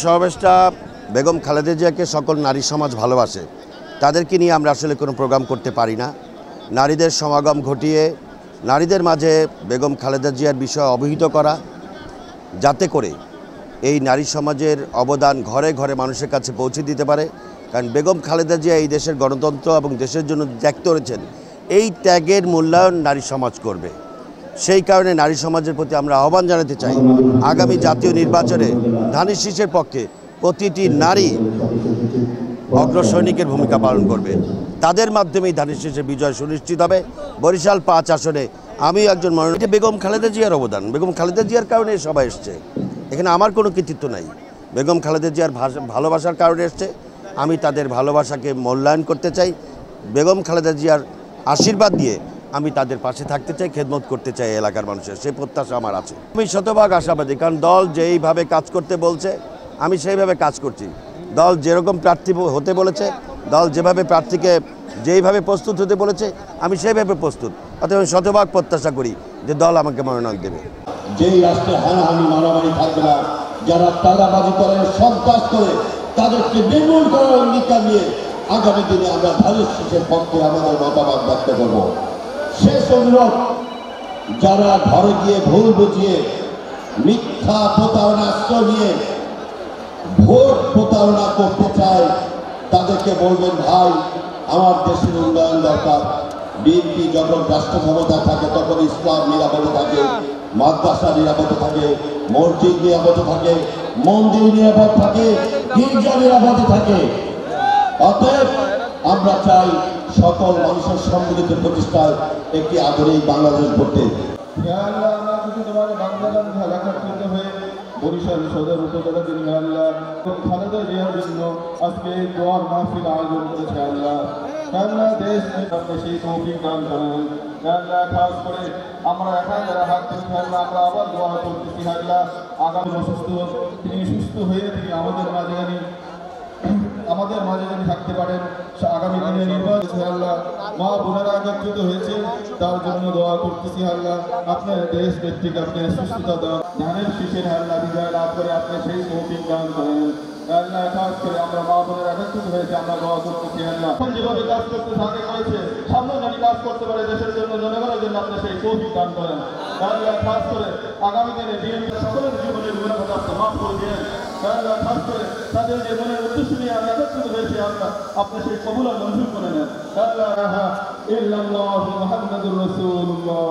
সমাবেশটা বেগম খালেদা জিয়াকে সকল নারী সমাজ ভালোবাসে, তাদেরকে নিয়ে আমরা আসলে কোনো প্রোগ্রাম করতে পারি না। নারীদের সমাগম ঘটিয়ে নারীদের মাঝে বেগম খালেদা জিয়ার বিষয়ে অবহিত করা, যাতে করে এই নারী সমাজের অবদান ঘরে ঘরে মানুষের কাছে পৌঁছে দিতে পারে। কারণ বেগম খালেদা জিয়া এই দেশের গণতন্ত্র এবং দেশের জন্য ত্যাগ করেছেন, এই ত্যাগের মূল্যায়ন নারী সমাজ করবে। সেই কারণে নারী সমাজের প্রতি আমরা আহ্বান জানাতে চাই, আগামী জাতীয় নির্বাচনে ধানের শীষের পক্ষে প্রতিটি নারী অগ্রসৈনিকের ভূমিকা পালন করবে। তাদের মাধ্যমেই ধানের শীষের বিজয় সুনিশ্চিত হবে। বরিশাল ৫ আসনে আমিও একজন মনোনীত। বেগম খালেদা জিয়ার অবদান, বেগম খালেদা জিয়ার কারণে সবাই এসছে, এখানে আমার কোনো কৃতিত্ব নাই। বেগম খালেদা জিয়ার ভালোবাসার কারণে এসছে, আমি তাদের ভালোবাসাকে মূল্যায়ন করতে চাই। বেগম খালেদা জিয়ার আশীর্বাদ দিয়ে আমি তাদের পাশে থাকতে চাই, খেদমত করতে চাই এলাকার মানুষের, সেই প্রত্যাশা আমার আছে। আমি শতভাগ আশাবাদী, কারণ দল যেইভাবে কাজ করতে বলছে আমি সেইভাবে কাজ করছি। দল যেরকম প্রার্থী হতে বলেছে, দল যেভাবে প্রার্থীকে যেইভাবে প্রস্তুত হতে বলেছে আমি সেইভাবে প্রস্তুত। অতএব আমি শতভাগ প্রত্যাশা করি যে দল আমাকে মনোনয়ন দেবে। যেই রাষ্ট্রে হানাহানি মারামারি থাকবে না, যারা তালাবাজি করে সন্ত্রাস করে তাদেরকে নির্মূল করার অঙ্গীকার নিয়ে আগামী দিনে আমরা ধানের শীষের পক্ষে আমাদের মতামত ব্যক্ত করব। শেষ অনুরোধ, যারা ঘরে গিয়ে ভুল বুঝিয়ে মিথ্যা প্রতারণা আশ্রয় নিয়ে ভোট প্রতারণা করতে চায় তাদেরকে বলবেন, ভাই আমার দেশের উন্নয়ন দরকার। বিএনপি যখন রাষ্ট্র ক্ষমতায় থাকে তখন ইসলাম নিরাপদে থাকে, মাদ্রাসা নিরাপদে থাকে, মসজিদ নিরাপদে থাকে, মন্দির নিরাপদ থাকে, গির্জা নিরাপদে থাকে। অতএব আমরা চাই সকল মানুষের সম্মিলিত প্রতিষ্ঠায় একটি আধুনিক বাংলাদেশ গড়তে। বরিশাল সদর উপজেলা তিনি আল্লাহ খালেদা জিয়ার জন্য আজকে দোয়ার মাহফিল আয়োজন করেছে আল্লাহ। আল্লাহ দেশ আপনি সেই তৌফিক দান করেন আল্লাহ। খাস করে আমরা একা যারা হাত তুলছি আল্লাহ, আমরা আবার দোয়া করতেছি আল্লাহ। আগামী অসুস্থ তিনি সুস্থ হয়ে তিনি আমাদের মাঝে যিনি থাকতে পারেন। আগামী দিনে নির্বাচন আল্লাহ, মা বোনেরা একত্রিত হয়েছে তার জন্য দোয়া করতেছি আল্লাহ। আপনার দেশ নেত্রীকে আপনি সুস্থতা দেওয়া, ধানের শীষের আল্লাহ বিজয় লাভ করে আপনি সেই তৌফিক দান করেন আল্লাহ। খাস করে আমরা মা বোনেরা একত্রিত হয়েছে, আমরা দোয়া করতেছি আল্লাহ। এখন যেভাবে কাজ করতে আগে করেছে সামনে জানি কাজ করতে পারে দেশের জন্য, জনগণের জন্য আপনি সেই তৌফিক দান করেন আল্লাহ। খাস করে আগামী দিনে বিএনপি সকলের জীবনের গুণাগুলো আপনি মাফ করে দিয়েন আল্লাহ। খাস করে তাদের যে মনের উদ্দেশ্য নিয়ে আমরা একত্রিত হয়েছি আল্লাহ, আপনি সেই কবুল আর মঞ্জুর করে নেন আল্লাহ। ইল্লাল্লাহু মুহাম্মাদুর রাসূলুল্লাহ।